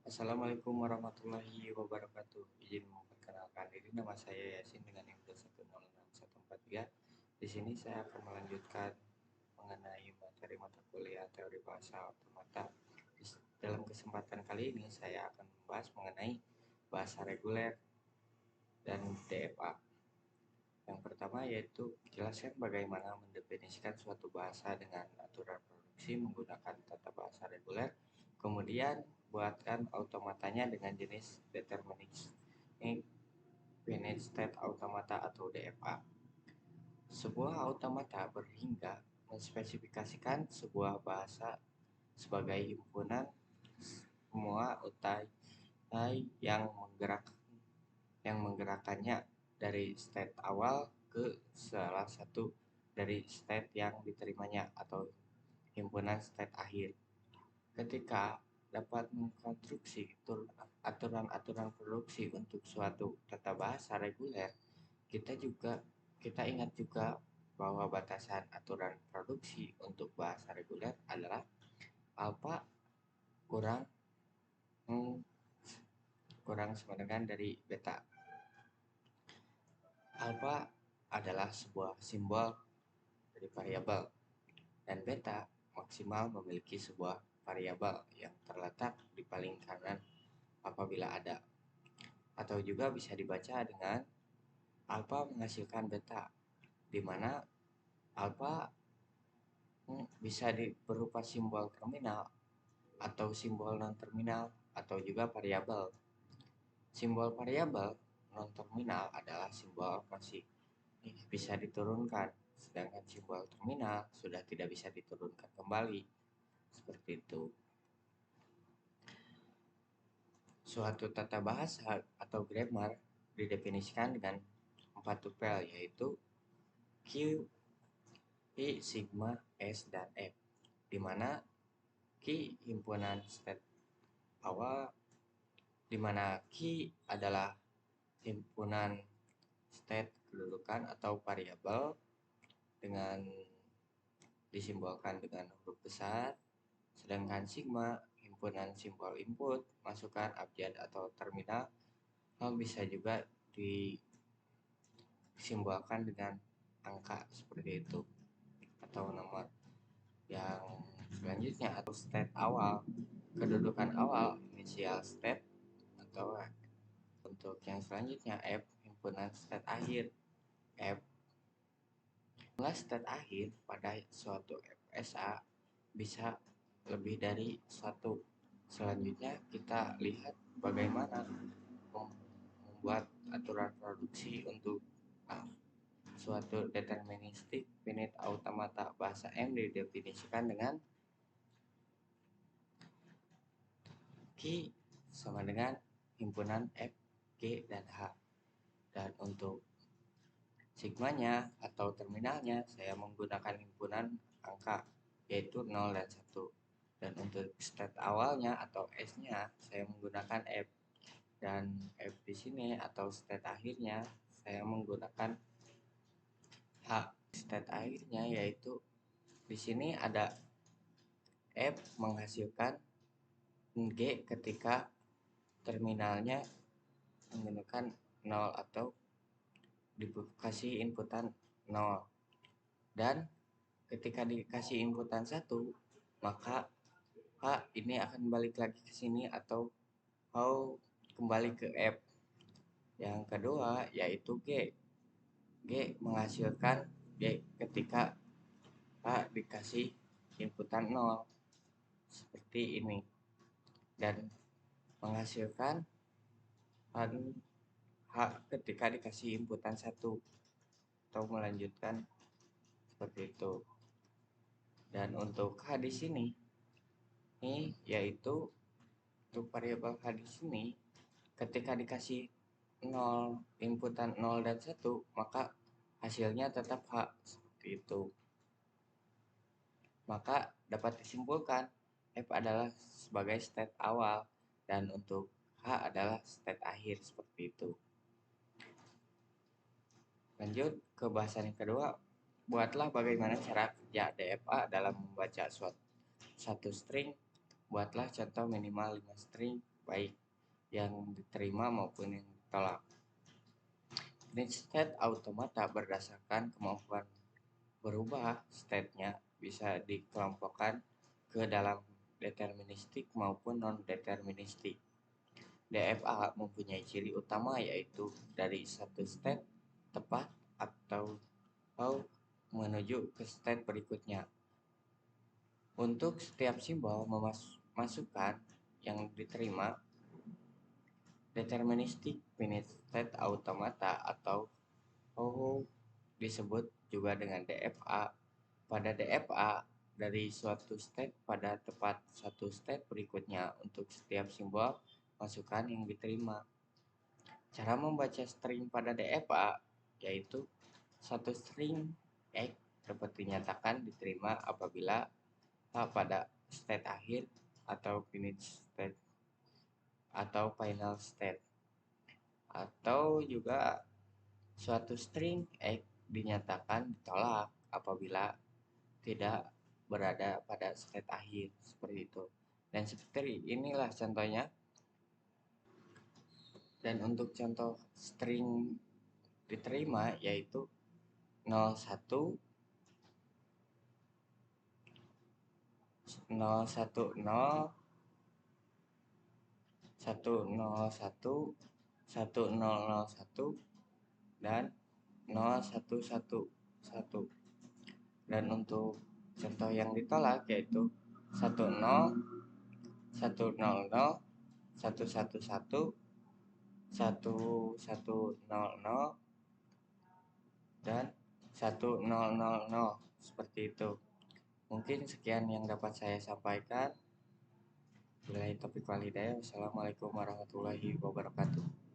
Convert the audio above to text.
Assalamualaikum warahmatullahi wabarakatuh. Izin memperkenalkan diri, nama saya Yasin dengan NIM 2106143. Di sini saya akan melanjutkan mengenai materi mata kuliah teori bahasa otomata. Dalam kesempatan kali ini saya akan membahas mengenai bahasa reguler dan DFA. Yang pertama yaitu jelaskan bagaimana mendefinisikan suatu bahasa dengan aturan produksi menggunakan tata bahasa reguler. Kemudian buatkan automatanya dengan jenis deterministic finite state automata atau DFA. Sebuah automata berhingga menspesifikasikan sebuah bahasa sebagai himpunan semua utai yang menggerakkannya dari state awal ke salah satu dari state yang diterimanya atau himpunan state akhir. Ketika dapat mengkonstruksi aturan-aturan produksi untuk suatu tata bahasa reguler, kita ingat juga bahwa batasan aturan produksi untuk bahasa reguler adalah alfa kurang kurang sama dengan dari beta. Alfa adalah sebuah simbol dari variabel dan beta maksimal memiliki sebuah variabel yang terletak di paling kanan apabila ada, atau juga bisa dibaca dengan alfa menghasilkan beta, di mana alfa bisa berupa simbol terminal atau simbol non terminal atau juga variabel. Simbol variabel non terminal adalah simbol masih bisa diturunkan, sedangkan simbol terminal sudah tidak bisa diturunkan kembali. Seperti itu. Suatu tata bahasa atau grammar didefinisikan dengan 4 tupel, yaitu Q, I, sigma, S, dan F, di mana Q himpunan state awal, di mana Q adalah himpunan state kedudukan atau variabel dengan disimbolkan dengan huruf besar, sedangkan sigma himpunan simbol input, masukan, abjad atau terminal bisa juga disimbolkan dengan angka seperti itu atau nomor. Yang selanjutnya atau state awal, kedudukan awal, initial state, atau untuk yang selanjutnya F himpunan state akhir. F state akhir pada suatu FSA bisa lebih dari satu. Selanjutnya kita lihat bagaimana membuat aturan produksi untuk suatu deterministic finite automata. Bahasa M didefinisikan dengan Q sama dengan himpunan F, G, dan H. Dan untuk sigmanya atau terminalnya saya menggunakan himpunan angka yaitu 0 dan 1. Dan untuk state awalnya atau S-nya saya menggunakan F, dan F di sini atau state akhirnya saya menggunakan H. State akhirnya yaitu di sini ada F menghasilkan G ketika terminalnya menggunakan 0 atau dikasih inputan 0, dan ketika dikasih inputan 1 maka H ini akan balik lagi ke sini atau kembali ke F. Yang kedua yaitu G. G menghasilkan G ketika H dikasih inputan 0 seperti ini, dan menghasilkan H ketika dikasih inputan 1 atau melanjutkan seperti itu. Dan untuk H di sini ini yaitu untuk variabel H di sini ketika dikasih 0 inputan 0 dan 1 maka hasilnya tetap H seperti itu. Maka dapat disimpulkan F adalah sebagai state awal dan untuk H adalah state akhir seperti itu. Lanjut ke bahasan yang kedua, buatlah bagaimana cara kerja DFA dalam membaca satu string. Buatlah contoh minimal 5 string baik yang diterima maupun yang ditolak. Finish state automata berdasarkan kemampuan berubah state-nya bisa dikelompokkan ke dalam deterministik maupun non-deterministik. DFA mempunyai ciri utama yaitu dari satu state tepat atau menuju ke state berikutnya. Untuk setiap simbol memasukkan yang diterima, deterministik finite state automata atau disebut juga dengan DFA. Pada DFA, dari suatu state pada tepat satu state berikutnya untuk setiap simbol masukan yang diterima. Cara membaca string pada DFA yaitu satu string X dapat dinyatakan diterima apabila pada state akhir atau finite state atau final state, atau juga suatu string X dinyatakan ditolak apabila tidak berada pada state akhir, seperti itu. Dan seperti inilah contohnya. Dan untuk contoh string diterima yaitu 01 010 101 1001 dan 0111. Dan untuk contoh yang ditolak yaitu 10 100 111 1100 dan 1000, seperti itu. Mungkin sekian yang dapat saya sampaikan. Wassalamualaikum warahmatullahi wabarakatuh.